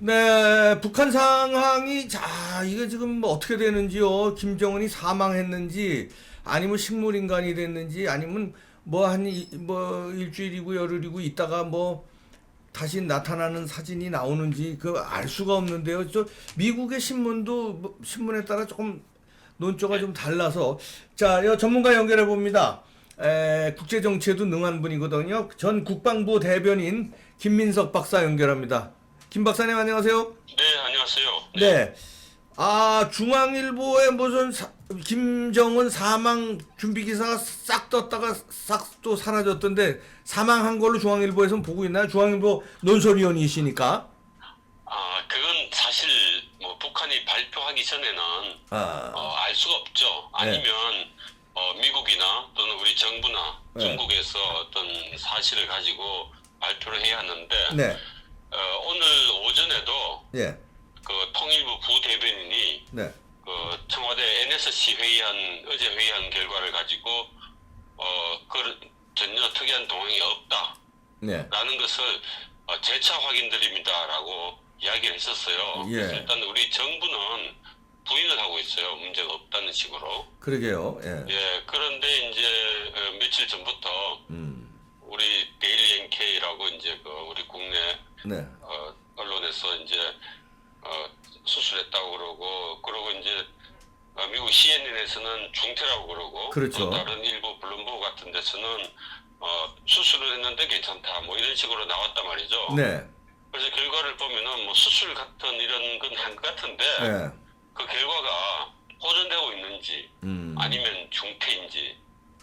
네, 북한 상황이 자, 이게 지금 뭐 어떻게 되는지요? 김정은이 사망했는지 아니면 식물인간이 됐는지 아니면 뭐 일주일이고 열흘이고 있다가 뭐 다시 나타나는 사진이 나오는지 그 알 수가 없는데요. 저 미국의 신문도 신문에 따라 조금 논조가 좀 달라서 자, 전문가 연결해 봅니다. 국제 정치에도 능한 분이거든요. 전 국방부 대변인 김민석 박사 연결합니다. 김 박사님 안녕하세요. 네, 안녕하세요. 네. 아, 중앙일보에 무슨 김정은 사망 준비 기사가 싹 떴다가 싹 또 사라졌던데 사망한 걸로 중앙일보에서는 보고 있나요? 중앙일보 논설위원이시니까. 그건 사실 뭐 북한이 발표하기 전에는 알 수가 없죠. 아니면 미국이나 또는 우리 정부나 네. 중국에서 어떤 사실을 가지고 발표를 해야 하는데 네. 오늘 오전에도 예. 그 통일부 부대변인이 네. 그 청와대 NSC 어제 회의한 결과를 가지고 그 전혀 특이한 동향이 없다. 네. 라는 것을 재차 확인드립니다라고 이야기를 했었어요. 예. 그래서 일단 우리 정부는 부인을 하고 있어요. 문제가 없다는 식으로. 그러게요. 예. 예. 그런데 이제 며칠 전부터 우리 데일리 NK라고 이제 그 우리 국내 네. 언론에서 이제 수술했다고 그러고 이제 미국 CNN에서는 중태라고 그러고 그렇죠. 또 다른 일부 블룸버그 같은 데서는 수술을 했는데 괜찮다 뭐 이런 식으로 나왔단 말이죠. 네. 그래서 결과를 보면은 뭐 수술 같은 이런 건 한 것 같은데 예. 그 결과가 호전되고 있는지 아니면 중태인지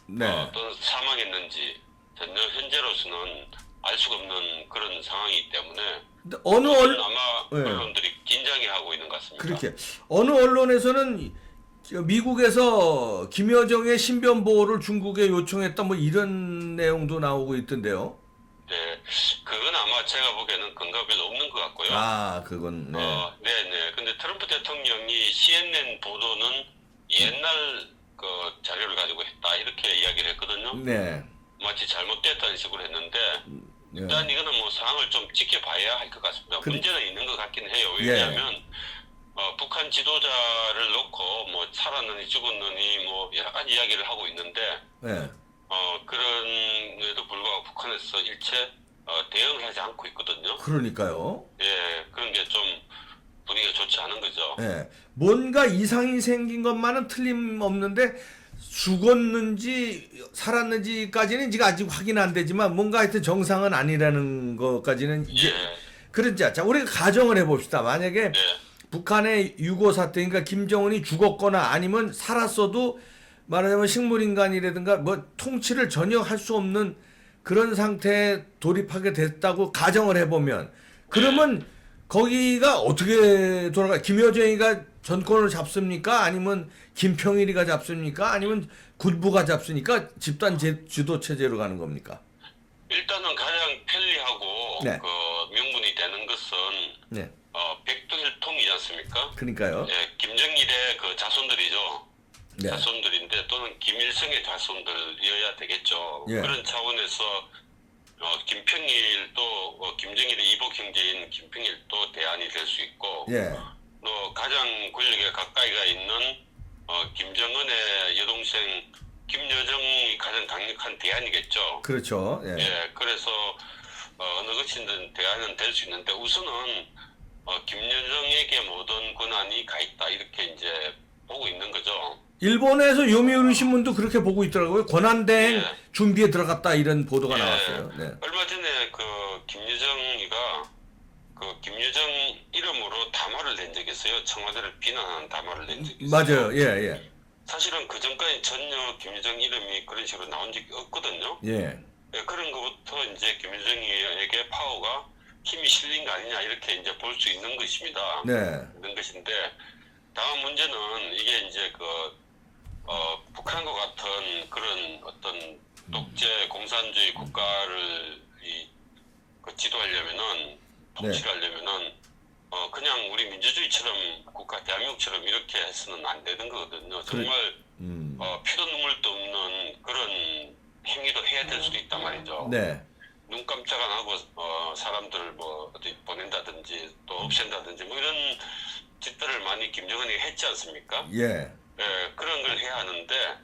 네. 또는 사망했는지 전혀 현재로서는 알 수가 없는 그런 상황이기 때문에 근데 어느 아마 네. 언론들이 긴장해 하고 있는 것 같습니다. 그렇게 어느 언론에서는 미국에서 김여정의 신변 보호를 중국에 요청했다 뭐 이런 내용도 나오고 있던데요. 네, 그건 아마 제가 보기에는 근거가 별로 없는 것 같고요. 아, 그건 네. 네네. 근데 트럼프 대통령이 CNN 보도는 옛날 그 자료를 가지고 했다 이렇게 이야기를 했거든요. 네. 마치 잘못됐다는 식으로 했는데 네. 일단 이거는 뭐 상황을 좀 지켜봐야 할 것 같습니다. 문제는 있는 것 같긴 해요. 예. 왜냐하면 북한 지도자를 놓고 뭐 살았느니 죽었느니 뭐 여러 가지 이야기를 하고 있는데 네. 그런에도 불구하고 북한에서 일체 대응을 하지 않고 있거든요. 그러니까요. 예, 그런 게 좀 분위기가 좋지 않은 거죠. 네. 뭔가 이상이 생긴 것만은 틀림없는데 죽었는지 살았는지까지는 지금 아직 확인 안 되지만 뭔가 하여튼 정상은 아니라는 것까지는 이제 예, 그러자. 자, 우리가 가정을 해봅시다. 만약에 예, 북한의 6.25 사태, 그러니까 김정은이 죽었거나 아니면 살았어도 말하자면 식물인간이라든가 뭐 통치를 전혀 할 수 없는 그런 상태에 돌입하게 됐다고 가정을 해보면 그러면 거기가 어떻게 돌아가? 김여정이가 전권을 잡습니까? 아니면 김평일이가 잡습니까? 아니면 군부가 잡습니까? 집단 주도 체제로 가는 겁니까? 일단은 가장 편리하고 네. 그 명분이 되는 것은 네. 백두혈통이지 않습니까? 그러니까요. 예, 김정일의 그 자손들이죠. 네. 자손들인데 또는 김일성의 자손들이어야 되겠죠. 예. 그런 차원에서 김평일도 김정일의 이복 형제인 김평일도 대안이 될 수 있고 예. 또 가장 권력에 가까이가 있는 김정은의 여동생 김여정이 가장 강력한 대안이겠죠. 그렇죠. 예. 예, 그래서 어느 것이든 대안은 될 수 있는데 우선은 김여정에게 모든 권한이 가 있다 이렇게 이제 보고 있는 거죠. 일본에서 요미우리 신문도 그렇게 보고 있더라고요. 권한대행 예. 준비에 들어갔다 이런 보도가 예, 나왔어요. 네. 얼마 전에 그 김여정이가 그 김여정 이름으로 담화를 낸 적이 있어요. 청와대를 비난하는 담화를 낸 적이 있어요. 맞아요. 예, 예. 사실은 그 전까지 전혀 김여정 이름이 그런 식으로 나온 적이 없거든요. 예. 예, 그런 것부터 이제 김여정에게 파워가 힘이 실린 거 아니냐 이렇게 이제 볼 수 있는 것입니다. 네. 있는 것인데 다음 문제는 이게 이제 북한과 같은 그런 어떤 독재 공산주의 국가를 지도하려면은 통치를 하려면은 그냥 우리 민주주의처럼 국가 대한민국처럼 이렇게 해서는 안 되는 거거든요. 정말 피도 눈물도 없는 그런 행위도 해야 될 수도 있단 말이죠. 네. 눈 깜짝 안 하고 사람들을 뭐 어디 보낸다든지 또 없앤다든지 뭐 이런 짓들을 많이 김정은이 했지 않습니까? 예. 예, 그런 걸 해야 하는데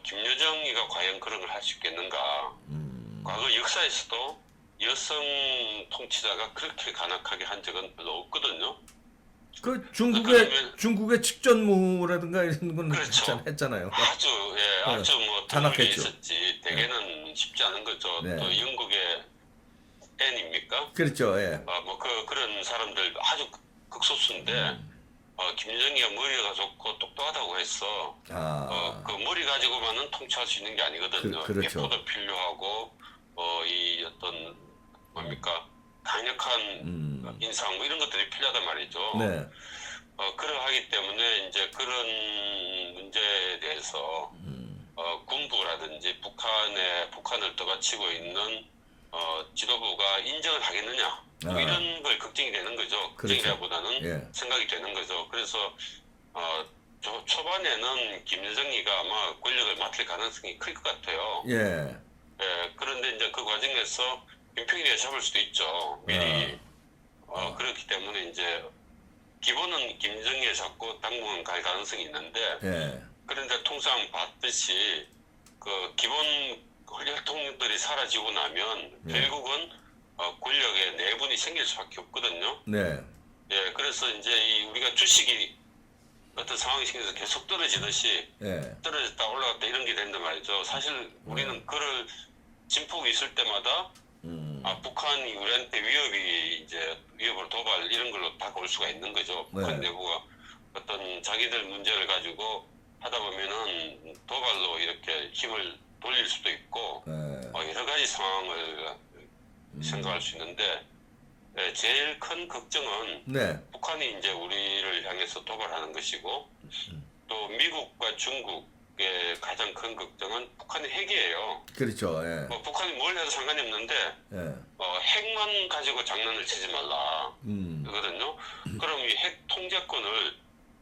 김여정이가 과연 그런 걸 할 수 있겠는가? 과거 역사에서도 여성 통치자가 그렇게 간악하게 한 적은 별로 없거든요. 그 그러면- 중국의 직전무라든가 이런 건 그렇죠. 했잖아요. 아주 아주 뭐 드물게 잔악했죠. 있었지. 대개는 쉽지 않은 거죠. 네. 또 영국의 앤입니까? 그렇죠. 예. 뭐 그런 사람들 아주 극소수인데 김정희가 머리가 좋고 똑똑하다고 했어. 그 머리 가지고만은 통치할 수 있는 게 아니거든요. 그렇죠. 예포도 필요하고 이 어떤 뭡니까 강력한 인상 뭐 이런 것들이 필요하단 말이죠. 네. 그러하기 때문에 이제 그런 문제에 대해서 군부라든지 북한을 떠받치고 있는 지도부가 인정을 하겠느냐 뭐 이런 걸 걱정이 되는 거죠. 걱정이라보다는 예. 생각이 되는 거죠. 그래서 초반에는 김여정이가 아마 권력을 맡을 가능성이 클 것 같아요. 예. 그런데 이제 그 과정에서 김평일이가 잡을 수도 있죠. 미리. 그렇기 때문에 이제 기본은 김정희에 잡고 당분간 갈 가능성이 있는데 예. 그런데 통상 봤듯이 그 기본 혈통들이 사라지고 나면 결국은 권력의 내분이 생길 수밖에 없거든요. 네. 예, 그래서 이제 우리가 주식이 어떤 상황이 생겨서 계속 떨어지듯이 예. 떨어졌다 올라갔다 이런 게 된단 말이죠. 사실 우리는 그를 진폭이 있을 때마다 북한이 우리한테 위협을 도발 이런 걸로 다가올 수가 있는 거죠. 북한 내부가 어떤 자기들 문제를 가지고 하다 보면은 도발로 이렇게 힘을 돌릴 수도 있고 여러 가지 상황을 생각할 수 있는데 제일 큰 걱정은 네. 북한이 이제 우리를 향해서 도발하는 것이고 또 미국과 중국의 가장 큰 걱정은 북한의 핵이에요. 그렇죠. 예. 북한이 뭘 해도 상관이 없는데 예. 핵만 가지고 장난을 치지 말라 그거든요. 그럼 이 핵 통제권을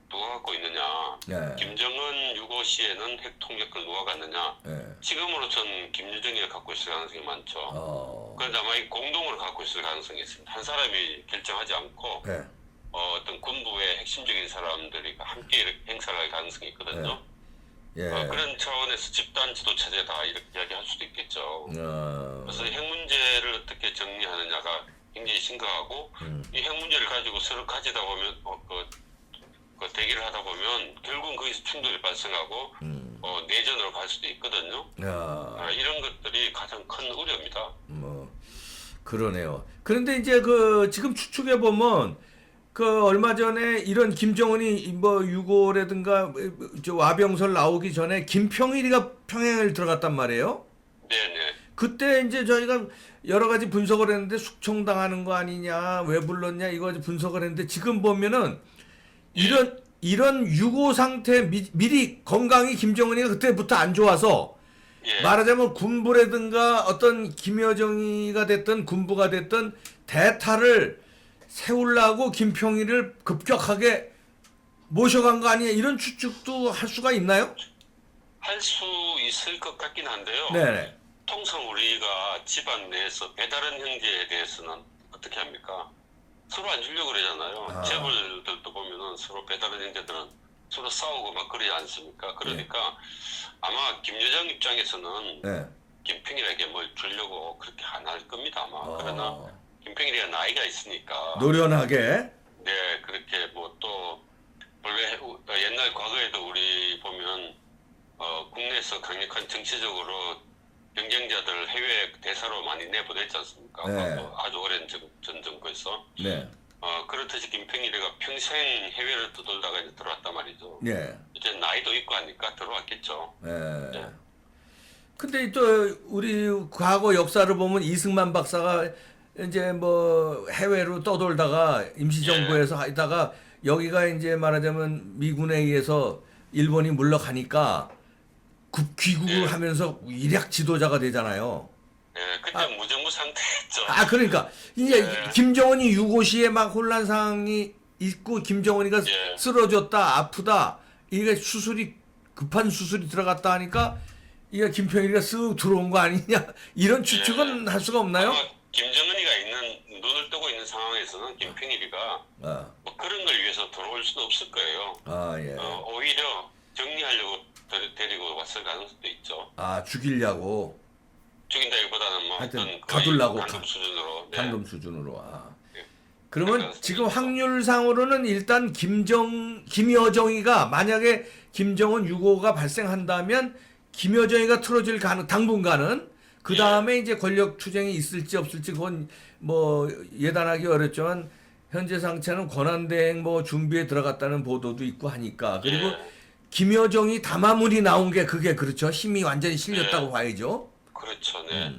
누가 갖고 있느냐? 예. 김정은 유고 시에는 핵 통제권을 누가 갖느냐? 예. 지금으로선 김여정이가 갖고 있을 가능성이 많죠. 그런데 아마 이 공동으로 갖고 있을 가능성이 있습니다. 한 사람이 결정하지 않고 예. 어떤 군부의 핵심적인 사람들이 함께 이렇게 행사를 할 가능성이 있거든요. 예. 그런 차원에서 집단 지도 체제다 이렇게 이야기할 수도 있겠죠. 그래서 핵 문제를 어떻게 정리하느냐가 굉장히 심각하고 이 핵 문제를 가지고 서로 가지다 보면 그 대기를 하다 보면 결국은 거기서 충돌이 발생하고 내전으로 갈 수도 있거든요. 이런 것들이 가장 큰 우려입니다. 뭐 그러네요. 그런데 이제 지금 추측해 보면 얼마 전에 이런 김정은이 뭐 6.5라든가 저 와병설 나오기 전에 김평일이가 평양을 들어갔단 말이에요. 네네. 그때 이제 저희가 여러 가지 분석을 했는데 숙청당하는 거 아니냐, 왜 불렀냐 이거 분석을 했는데 지금 보면은 이런 6.5 상태 미리 건강이 김정은이가 그때부터 안 좋아서 말하자면 군부라든가 어떤 김여정이가 됐든 군부가 됐든 대타를 세우려고 김평일을 급격하게 모셔간 거 아니냐 이런 추측도 할 수가 있나요? 할 수 있을 것 같긴 한데요. 네. 통상 우리가 집안 내에서 배다른 형제에 대해서는 어떻게 합니까? 서로 안 주려고 그러잖아요. 재벌들도 보면은 서로 배다른 형제들은 서로 싸우고 막 그러지 않습니까? 그러니까 아마 김여정 입장에서는 김평일에게 뭘 주려고 그렇게 안 할 겁니다 아마. 그러나 김평일이가 나이가 있으니까 노련하게. 네, 그렇게 뭐 또 원래 옛날 과거에도 우리 보면 국내에서 강력한 정치적으로 경쟁자들 해외 대사로 많이 내보냈지 않습니까? 아주 오랜 전 정부에서. 네. 그렇듯이 김평일이가 평생 해외를 떠돌다가 이제 들어왔단 말이죠. 예. 이제 나이도 있고 하니까 들어왔겠죠. 예. 근데 또 우리 과거 역사를 보면 이승만 박사가 이제 뭐 해외로 떠돌다가 임시정부에서 하다가 여기가 이제 말하자면 미군에 의해서 일본이 물러가니까 귀국을 하면서 일약 지도자가 되잖아요. 네, 그때 무정부 상태였죠. 그러니까 이제 김정은이 6.5 시에 막 혼란 상황이 있고 김정은이가 쓰러졌다 아프다 이게 급한 수술이 들어갔다 하니까 이게 김평일이가 쓱 들어온 거 아니냐 이런 추측은 할 수가 없나요? 아마 김정은이가 눈을 뜨고 있는 상황에서는 김평일이가 아, 뭐 그런 걸 위해서 들어올 수도 없을 거예요. 예. 오히려 정리하려고 데리고 왔을 가능성도 있죠. 아, 죽이려고 죽인다기보다는 뭐 하여튼 어떤 가두려고 감금 수준으로. 네. 방금 수준으로. 예. 그러면 그럴 지금 가능성이 확률상으로는 일단 김여정이가 만약에 김정은 6호가 발생한다면 김여정이가 틀어질 당분간은 그 다음에 이제 권력 투쟁이 있을지 없을지 그건 뭐 예단하기 어렵지만 현재 상태는 권한대행 뭐 준비에 들어갔다는 보도도 있고 하니까 그리고 예. 김여정이 담화문이 나온 게 그게 그렇죠. 힘이 완전히 실렸다고 네. 봐야죠. 그렇죠, 네.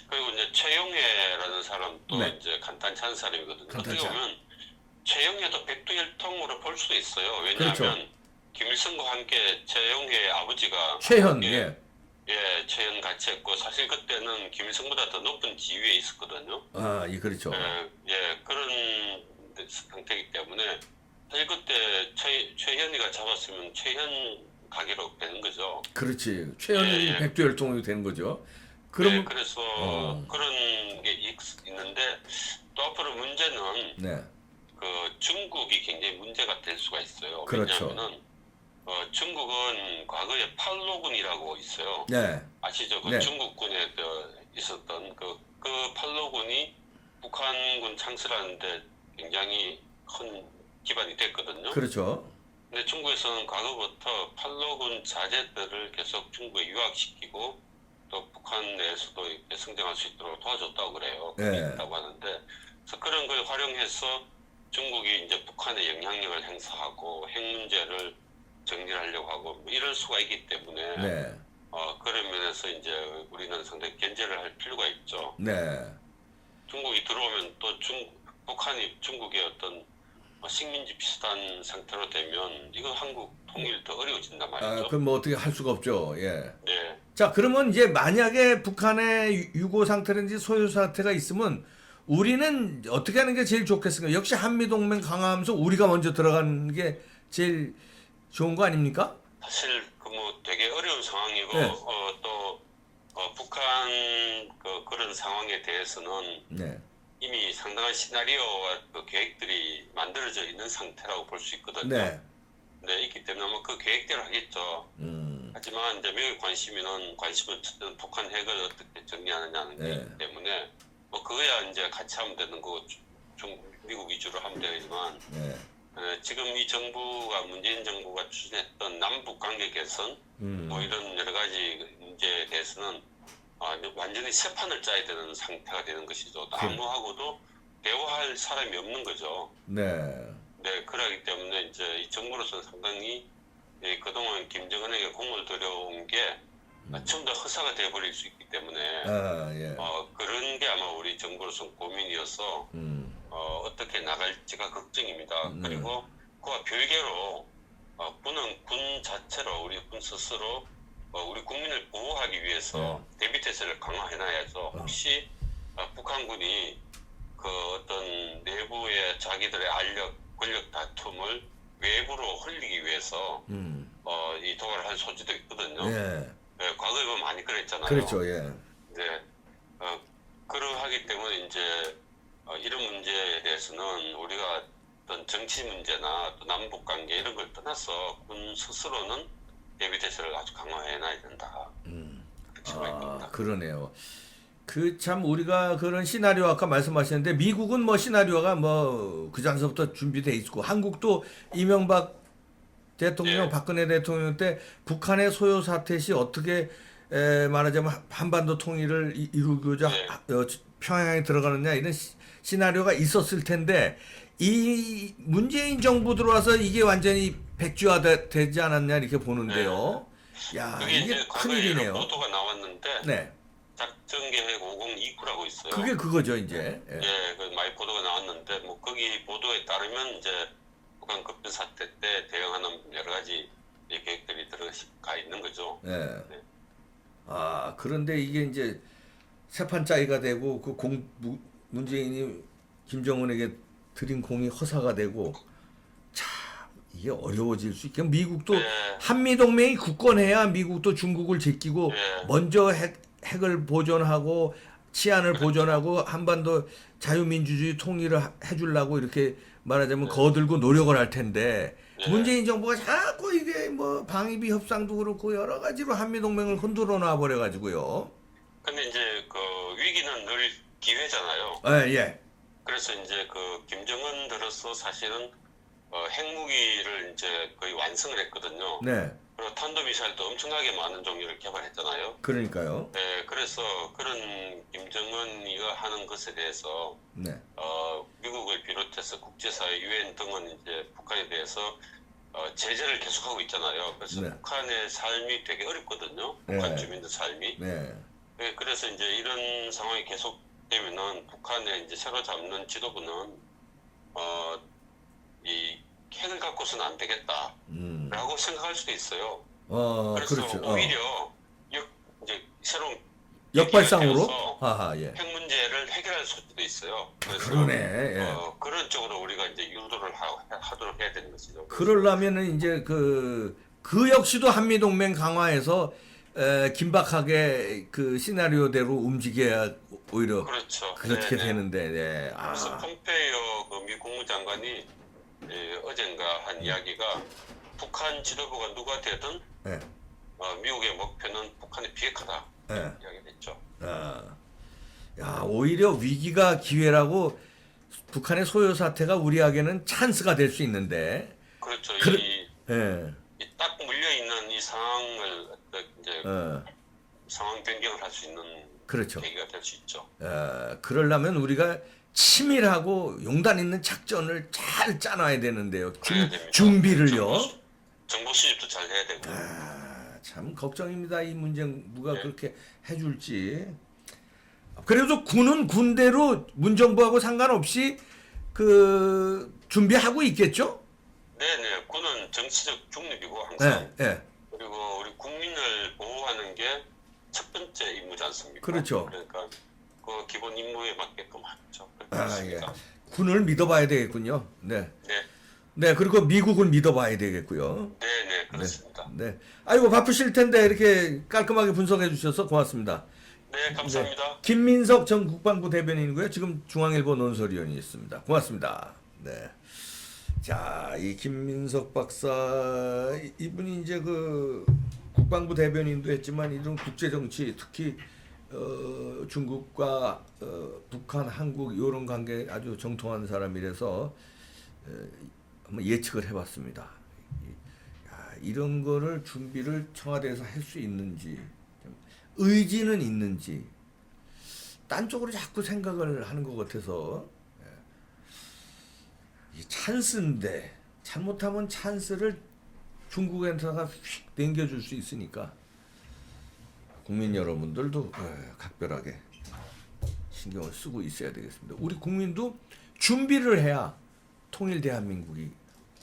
그리고 이제 최영애라는 사람도 네. 이제 간단치 않은 사람이거든요. 간단치 어떻게 보면 최영애도 백두혈통으로 볼 수도 있어요. 왜냐하면 그렇죠. 김일성과 함께 최영애 아버지가 최현, 함께, 최현 같이 했고 사실 그때는 김일성보다 더 높은 지위에 있었거든요. 그렇죠. 그런 상태이기 때문에 사실 그때 최현이가 잡았으면 최현 가기로 되는 거죠. 그렇지. 최현이 예. 백두혈통이 되는 거죠. 네, 그럼 그래서 어. 그런 게 있는데 또 앞으로 문제는 네. 그 중국이 굉장히 문제가 될 수가 있어요. 그렇죠. 왜냐하면은 중국은 과거에 팔로군이라고 있어요. 네. 아시죠? 그 네. 중국군에 있었던 그 팔로군이 북한군 창설하는데 굉장히 큰 기반이 됐거든요. 그렇죠. 근데 중국에서는 과거부터 팔로군 자제들을 계속 중국에 유학시키고 또 북한 내에서도 이렇게 성장할 수 있도록 도와줬다고 그래요. 네. 있다고 하는데 그래서 그런 걸 활용해서 중국이 이제 북한에 영향력을 행사하고 핵 문제를 정리하려고 하고 뭐 이럴 수가 있기 때문에 네. 그런 면에서 이제 우리는 상당히 견제를 할 필요가 있죠. 네. 중국이 들어오면 또 북한이 중국의 어떤 식민지 비슷한 상태로 되면 이거 한국 통일 더 어려워진단 말이죠. 그럼 뭐 어떻게 할 수가 없죠. 예. 네. 자, 그러면 이제 만약에 북한의 유고 상태든지 소요 상태가 있으면 우리는 어떻게 하는 게 제일 좋겠습니까? 역시 한미동맹 강화하면서 우리가 먼저 들어가는 게 제일 좋은 거 아닙니까? 사실 그 뭐 되게 어려운 상황이고 네. 또 북한 그런 상황에 대해서는 네. 이미 상당한 시나리오와 그 계획들이 만들어져 있는 상태라고 볼 수 있거든요. 네. 네, 있기 때문에 뭐 그 계획대로 하겠죠. 음. 하지만 이제 미국의 관심은 어쨌든 북한 핵을 어떻게 정리하느냐는 네. 거기 때문에 뭐 그거야 이제 같이 하면 되는 거고 미국 위주로 하면 되지만 네. 지금 이 정부가 문재인 정부가 추진했던 남북 관계 개선 뭐 이런 여러 가지 문제에 대해서는 완전히 새 판을 짜야 되는 상태가 되는 것이죠. 아무하고도 대화할 사람이 없는 거죠. 네. 네, 그러기 때문에 이제 이 정부로서는 상당히 그동안 김정은에게 공을 들여온 게 전부 다 허사가 돼버릴 수 있기 때문에 예. 그런 게 아마 우리 정부로서는 고민이어서 어떻게 나갈지가 걱정입니다. 그리고 그와 별개로 군 자체로 우리 군 스스로 우리 국민을 보호하기 위해서 대비태세를 강화해놔야죠. 혹시 북한군이 그 어떤 내부의 자기들의 권력 다툼을 외부로 흘리기 위해서 이 도발을 한 소지도 있거든요. 예. 네, 과거에 보면 많이 그랬잖아요. 그렇죠. 예. 네, 그러하기 때문에 이제 이런 문제에 대해서는 우리가 어떤 정치 문제나 또 남북 관계 이런 걸 떠나서 군 스스로는 대비 태세를 아주 강화해놔야 된다. 그렇게 생각합니다. 그러네요. 그 참 우리가 그런 시나리오 아까 말씀하셨는데 미국은 뭐 시나리오가 뭐 그 전서부터 준비돼 있고 한국도 이명박 대통령, 네. 박근혜 대통령 때 북한의 소요 사태 시 어떻게 말하자면 한반도 통일을 이루고자 네. 평양에 들어가느냐 이런 시나리오가 있었을 텐데 이 문재인 정부 들어와서 이게 완전히 백지화되지 않았냐 이렇게 보는데요. 야, 그게 이게 이제 과거에 큰일이네요. 여러 보도가 나왔는데 네. 작전계획 5029라고 있어요. 그게 그거죠, 이제. 예. 그 많이 보도가 나왔는데 뭐 거기 보도에 따르면 이제 북한 급변 사태 때 대응하는 여러 가지 계획들이 들어가 있는 거죠. 예. 네. 그런데 이게 이제 세판 짜이가 되고 그 문재인이 김정은에게 드린 공이 허사가 되고 참 이게 어려워질 수 있게 미국도 네. 한미 동맹이 굳건해야 미국도 중국을 제끼고 네. 먼저 핵을 보존하고 치안을 보존하고 한반도 자유민주주의 통일을 해주려고 이렇게 말하자면 거들고 노력을 할 텐데 네. 문재인 정부가 자꾸 이게 뭐 방위비 협상도 그렇고 여러 가지로 한미 동맹을 흔들어 놔 버려 가지고요. 근데 이제 그 위기는 늘 기회잖아요. 예. 그래서 이제 그 김정은 들어서 사실은 핵무기를 이제 거의 완성을 했거든요. 네. 그리고 탄도미사일도 엄청나게 많은 종류를 개발했잖아요. 그러니까요. 네, 그래서 그런 김정은이가 하는 것에 대해서 네. 미국을 비롯해서 국제사회, 유엔 등은 이제 북한에 대해서 제재를 계속하고 있잖아요. 그래서 네. 북한의 삶이 되게 어렵거든요. 네. 북한 주민들 삶이. 네. 네, 그래서 이제 이런 상황이 계속되면은 북한의 이제 새로 잡는 지도부는 이 핵을 갖고서는 안 되겠다라고 생각할 수도 있어요. 그래서 그렇죠. 오히려 이제 새로운 역발상으로? 계기가 되어서 하하, 예. 핵 문제를 해결할 수도 있어요. 그래서 그러네. 예. 그런 쪽으로 우리가 이제 유도를 하도록 해야 되는 것이죠. 그러려면은 이제 그 역시도 한미 동맹 강화해서 긴박하게 그 시나리오대로 움직여야 오히려 그렇죠. 그렇게 네네. 되는데, 네. 그래서 폼페이오 그 미 국무장관이 어젠가 한 이야기가 북한 지도부가 누가 되든 네. 미국의 목표는 북한에 비핵화다 네. 이야기를 했죠. 야, 오히려 위기가 기회라고 북한의 소요 사태가 우리에게는 찬스가 될 수 있는데, 그렇죠. 예. 이 딱 물려 있는 이 상황을 이제 상황 변경을 할 수 있는 그렇죠. 계기가 될 수 있죠. 그러려면 우리가 치밀하고 용단 있는 작전을 잘 짜놔야 되는데요. 그래야 됩니다. 준비를요. 정보 수집도 잘 해야 되고. 참 걱정입니다. 이 문제 누가 네. 그렇게 해줄지. 그래도 군은 군대로 문정부하고 상관없이 그 준비하고 있겠죠? 네네. 군은 정치적 중립이고 항상. 예. 그리고 우리 국민을 보호하는 게 첫 번째 임무지 않습니까? 그렇죠. 그러니까 그 기본 임무에 맞게끔 하죠. 예. 군을 믿어봐야 되겠군요. 네. 네. 네, 그리고 미국을 믿어봐야 되겠고요. 네네 그렇습니다. 네. 아이고 바쁘실 텐데 이렇게 깔끔하게 분석해 주셔서 고맙습니다. 네 감사합니다. 김민석 전 국방부 대변인이고요. 지금 중앙일보 논설위원이 있습니다. 고맙습니다. 네. 자, 이 김민석 박사 이분이 이제 그 국방부 대변인도 했지만 이런 국제 정치 특히 중국과 북한, 한국 이런 관계 아주 정통한 사람이라서 한번 예측을 해봤습니다. 이런 거를 준비를 청와대에서 할 수 있는지 의지는 있는지 딴 쪽으로 자꾸 생각을 하는 것 같아서 이 찬스인데 잘못하면 찬스를 중국에다가 휙 넘겨줄 수 있으니까 국민 여러분들도 각별하게 신경을 쓰고 있어야 되겠습니다. 우리 국민도 준비를 해야 통일 대한민국이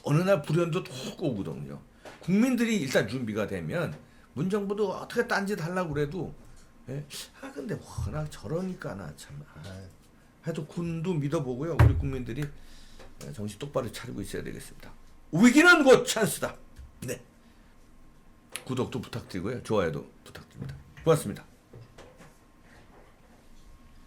어느 날 불현도 톡 오거든요. 국민들이 일단 준비가 되면 문정부도 어떻게 딴짓 하려고 그래도 근데 워낙 저러니까 나 참 해도 군도 믿어보고요. 우리 국민들이 정신 똑바로 차리고 있어야 되겠습니다. 위기는 곧 찬스다. 네. 구독도 부탁드리고요. 좋아요도 부탁드립니다. 고맙습니다.